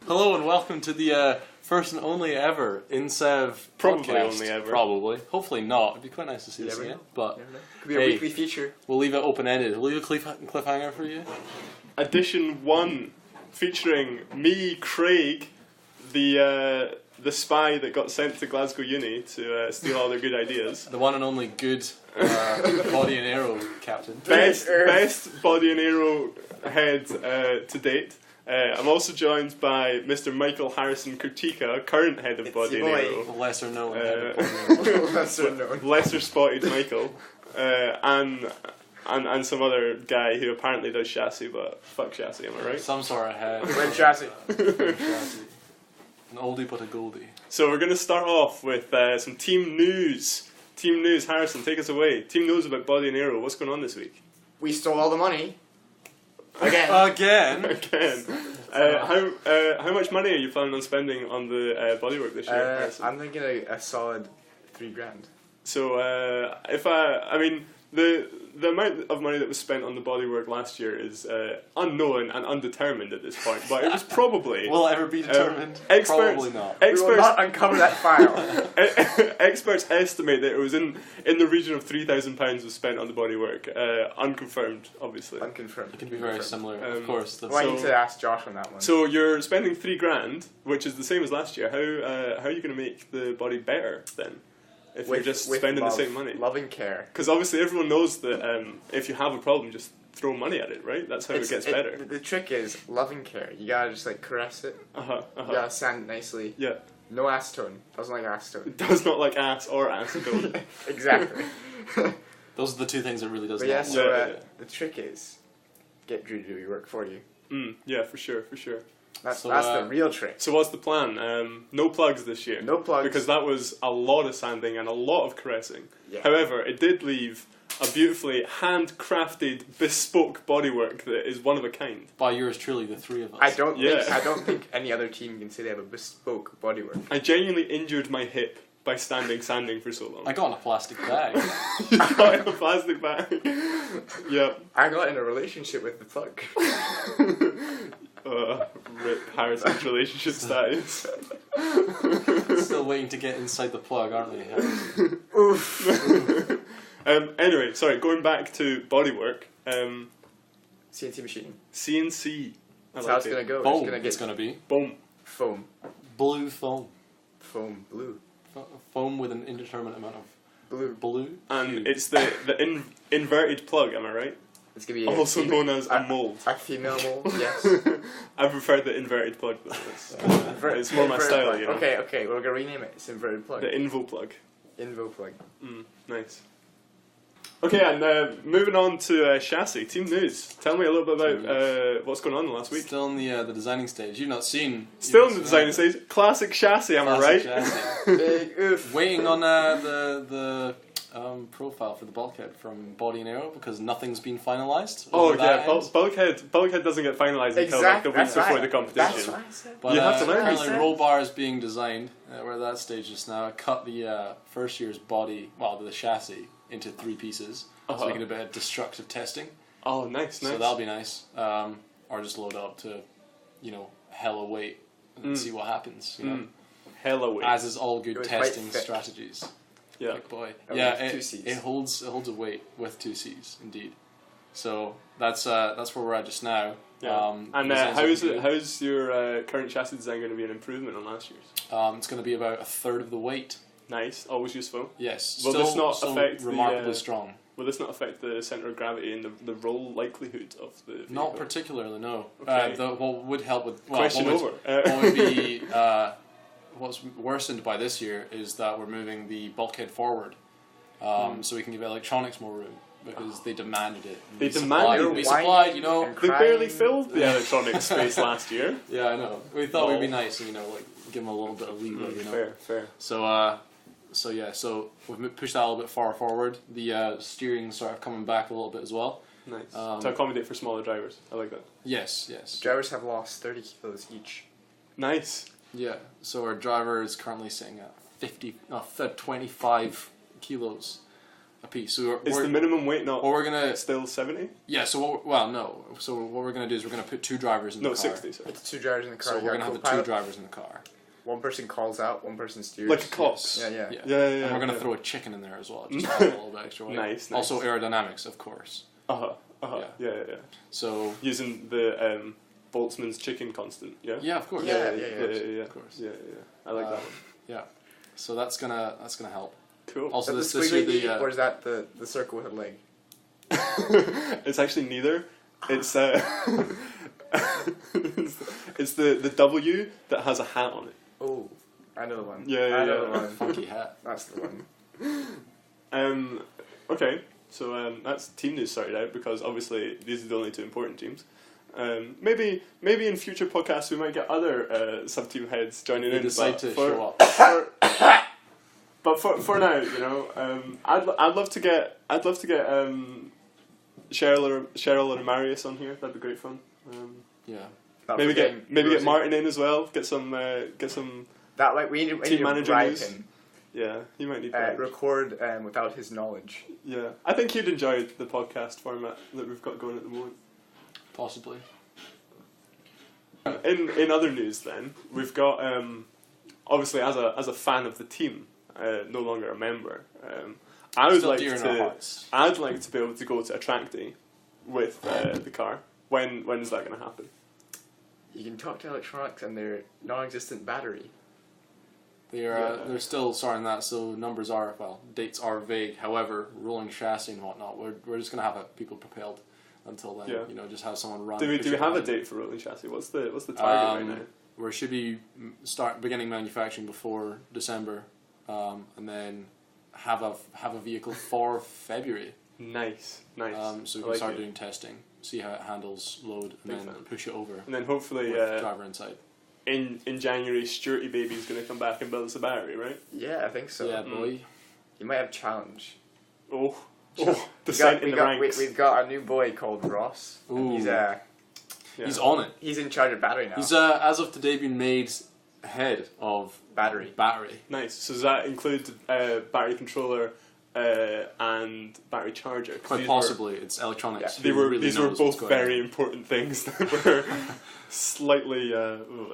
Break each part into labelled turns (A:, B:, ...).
A: Hello and welcome to the first and only ever insev
B: Probably
A: podcast.
B: only ever.
A: Probably. Hopefully not. It'd be quite nice to see this again. But
C: could be a weekly feature.
A: We'll leave it open-ended. We'll leave a cliffhanger for you.
B: Edition 1, featuring me, Craig, the spy that got sent to Glasgow Uni to steal all their good ideas.
A: The one and only good body and arrow captain.
B: Best body and arrow head to date. I'm also joined by Mr. Michael Harrison Kurtika, current head of body and arrow.
A: Lesser known head of body and arrow.
C: Lesser known.
B: Lesser spotted Michael. And some other guy who apparently does chassis, but fuck chassis, am I right?
A: Some sort of head.
C: Red chassis.
A: An oldie but a goldie.
B: So we're going to start off with some team news. Team news, Harrison, take us away. Team news about body and arrow. What's going on this week?
C: We stole all the money. Again.
B: Again. How much money are you planning on spending on the bodywork this year, Harrison?
C: I'm thinking a solid $3,000.
B: So the amount of money that was spent on the bodywork last year is unknown and undetermined at this point, but it was probably...
A: Will it ever be determined?
B: Probably
A: not.
C: We will not uncover that file.
B: Experts estimate that it was in the region of £3,000 was spent on the bodywork. Unconfirmed, obviously.
C: Unconfirmed.
A: It can be very similar, of course.
C: Well, I need to ask Josh on that one.
B: So you're spending $3,000, which is the same as last year. How are you going to make the body better then? If you're just spending the same money.
C: Love and care.
B: Because obviously everyone knows that if you have a problem, just throw money at it, right? That's how it gets better.
C: The trick is love and care. You gotta just caress it. You gotta sand it nicely.
B: Yeah.
C: No acetone. Doesn't like acetone.
B: It does not like ass or acetone.
C: Exactly.
A: Those are the two things it really does
C: but
A: not
C: yeah,
A: like.
C: so the trick is get Drew to do your work for you.
B: Yeah, for sure.
C: That's the real trick.
B: So what's the plan? No plugs this year.
C: No plugs.
B: Because that was a lot of sanding and a lot of caressing.
C: Yeah.
B: However, it did leave a beautifully handcrafted, bespoke bodywork that is one of a kind.
A: By yours truly, the three of us.
C: I don't think any other team can say they have a bespoke bodywork.
B: I genuinely injured my hip by sanding for so long.
A: I got in a plastic bag.
B: You got in a plastic bag. Yep.
C: I got in a relationship with the plug.
B: Rip Harrison's relationship status.
A: Still waiting to get inside the plug, aren't we?
C: Oof.
B: Anyway, sorry, going back to bodywork.
C: CNC machining.
B: CNC.
C: That's how it's going to go.
A: Foam, it's going to be.
B: Boom.
C: Foam.
A: Blue foam.
C: Foam. Blue.
A: Foam with an indeterminate amount of blue.
B: And it's the inverted plug, am I right?
C: It's going to be
B: also known as a mold.
C: A female mold, yes.
B: I prefer the inverted plug. It's more my style,
C: plug.
B: you know.
C: Okay, we're going to rename it. It's inverted plug.
B: The Invo plug.
C: Invo plug.
B: Nice. Okay, and moving on to chassis, team news. Tell me a little bit about what's going on the last week.
A: Still in the designing stage. You've not seen.
B: Still in the designing stage. Classic chassis, am I right?
C: Big oof.
A: Waiting on the profile for the bulkhead from Body and Arrow because nothing's been finalised.
B: Oh yeah, bulkhead doesn't get finalised until like the week before the competition.
C: That's what I said.
A: But
B: you have to learn
A: apparently
B: these
A: roll bar is being designed. We're at that stage just now. I cut the first year's body, the chassis, into 3 pieces. So we can do a bit of destructive testing.
B: Oh, nice.
A: So that'll be nice. Or just load it up to, hella weight and see what happens.
B: Hella weight.
A: As is all good testing strategies.
B: Yeah.
A: Big boy.
C: With 2 Cs.
A: It holds a weight with 2 Cs, indeed. So that's where we're at just now.
B: Yeah. And how's your current chassis design going to be an improvement on last year's?
A: It's going to be about 1/3 of the weight.
B: This always useful.
A: Yes.
B: Will this not affect
A: remarkably strong?
B: Will this not affect the centre of gravity and the roll likelihood of the vehicle?
A: Not particularly, no.
B: Okay.
A: What would help with
B: Question over.
A: What would be what's worsened by this year is that we're moving the bulkhead forward, so we can give electronics more room because they demanded it.
B: They demanded it.
A: We supplied,
B: They barely filled the electronics space last year.
A: Yeah, I know. We thought we'd be nice and give them a little bit of leeway.
B: Fair.
A: So we've pushed that a little bit far forward. The steering sort of coming back a little bit as well.
B: Nice. To accommodate for smaller drivers. I like that.
A: Yes.
C: Drivers have lost 30 kilos each.
B: Nice.
A: Yeah. So our driver is currently sitting at 25 kilos. a piece. So
B: Is the minimum weight not
A: we're gonna
B: still 70?
A: Yeah, so no. So what we're going to do is we're going to put 2 drivers in the car.
B: 60, sorry.
C: It's 2 drivers in the car.
A: So we're going to have the 2 drivers in the car.
C: One person calls out, one person steers.
B: Like a cox.
C: Yeah.
A: And we're going to throw a chicken in there as well, just to add a little bit extra weight.
B: Nice.
A: Also aerodynamics, of course.
B: Yeah.
A: So
B: using the Boltzmann's chicken constant, yeah?
A: Yeah, of course.
B: Yeah.
A: Of course.
B: Yeah. I like that one.
A: Yeah. So that's gonna help.
B: Cool.
A: Also,
C: Is
A: this year
C: or is that the circle with a leg?
B: It's actually neither. It's it's the W that has a hat on it.
C: Oh, I know the one.
B: Yeah.
C: I know the one.
A: funky hat.
C: That's the one.
B: Okay, so that's team news sorted out, because obviously these are the only 2 important teams. Maybe in future podcasts we might get other sub-team heads joining in.
A: Decide to show up.
B: But for now, I'd love to get Cheryl and Marius on here. That'd be great fun.
A: Yeah.
B: Maybe get Martin in as well. Get some
C: that like we need
B: team
C: to
B: manager
C: bribe
B: news.
C: him.
B: Yeah, you might need
C: record without his knowledge.
B: Yeah, I think he'd enjoy the podcast format that we've got going at the moment.
A: Possibly.
B: In other news, then we've got obviously as a fan of the team, no longer a member. I'd like to be able to go to a track day with the car. When is that going to happen?
C: You can talk to electronics and their non-existent battery.
A: They're still sorting that, so dates are vague. However, rolling chassis and whatnot, we're just gonna have people propelled until then.
B: Yeah.
A: Just have someone run.
B: Do we have a date for rolling chassis? What's the target right now?
A: We should be beginning manufacturing before December, and then have a vehicle for February.
B: Nice.
A: So we can start doing testing, see how it handles load, and then push it over.
B: And then hopefully
A: with driver inside.
B: In January, Stuarty Baby's going to come back and build us a battery, right?
C: Yeah, I think so.
A: Yeah, boy.
C: You might have challenge.
B: Descent in the ranks.
C: We've got a new boy called Ross.
A: Ooh.
C: He's
A: on it.
C: He's in charge of battery now.
A: He's as of today been made head of
C: battery.
B: Nice. So does that include battery controller and battery charger?
A: Quite possibly. It's electronics.
B: Yeah. These were both very important things that were slightly...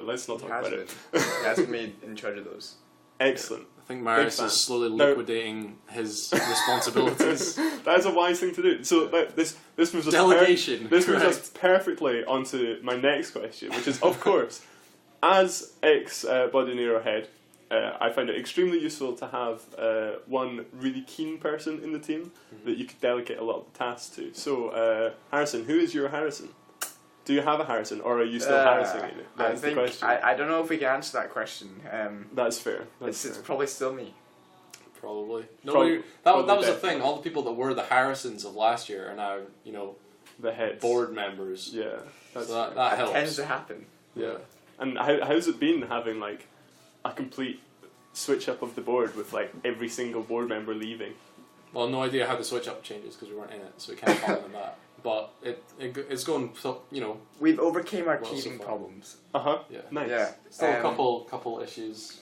B: let's not talk about it.
C: He has been made in charge of those.
B: Excellent.
A: I think Marius is slowly liquidating his responsibilities.
B: That is a wise thing to do. So this moves us
A: delegation.
B: This moves us perfectly onto my next question, which is, of course, as ex-Body Nero head, I find it extremely useful to have one really keen person in the team that you could delegate a lot of the tasks to. So, Harrison, who is your Harrison? Do you have a Harrison, or are you still Harrison in it? That's the question.
C: I don't know if we can answer that question.
B: That's fair.
C: It's probably still me.
A: Probably. That was the thing. All the people that were the Harrisons of last year are now,
B: the heads,
A: board members.
B: Yeah,
A: so that helps.
C: Tends to happen.
B: Yeah. And how's it been having like a complete switch up of the board with like every single board member leaving?
A: Well, no idea how the switch up changes because we weren't in it, so we can't comment on that. But it's going,
C: we've overcame our teething problems.
A: Yeah.
B: Nice.
C: Yeah.
A: Still a couple issues.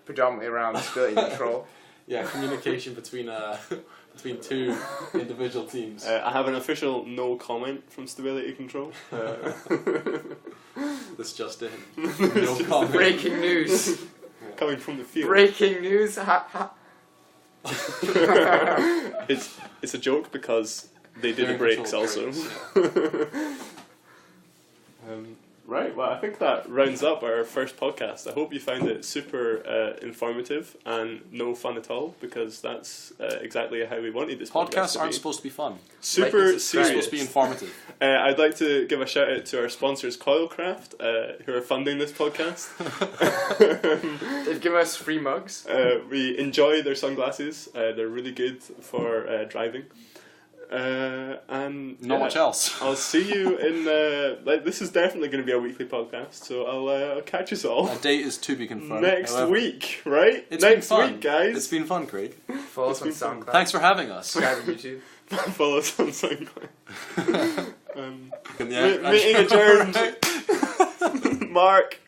C: Predominantly around stability control.
A: Yeah, communication between 2 individual teams.
B: I have an official no comment from stability control.
A: This just in. No comment.
C: Breaking news.
B: Coming from the field.
C: Breaking news.
B: It's a joke because they do the breaks also.
A: Yeah.
B: Right, well I think that rounds up our first podcast. I hope you found it super informative and no fun at all, because that's exactly how we wanted this podcast
A: Podcasts
B: to
A: aren't
B: be.
A: supposed to be fun.
B: Super serious.
A: They're supposed to be informative.
B: I'd like to give a shout out to our sponsors Coilcraft, who are funding this podcast.
C: They've given us free mugs.
B: We enjoy their sunglasses. They're really good for driving. And
A: not much else.
B: I'll see you in this is definitely going to be a weekly podcast, so I'll catch us all.
A: A date is to be confirmed.
B: Next week, right?
A: It's
B: next
A: been fun.
B: Week, guys.
A: It's been fun, Craig.
C: Follow us on SoundCloud.
A: Thanks for having us.
C: Subscribe on YouTube.
B: Follow us on SoundCloud.
A: Yeah,
B: meeting adjourned. Mark.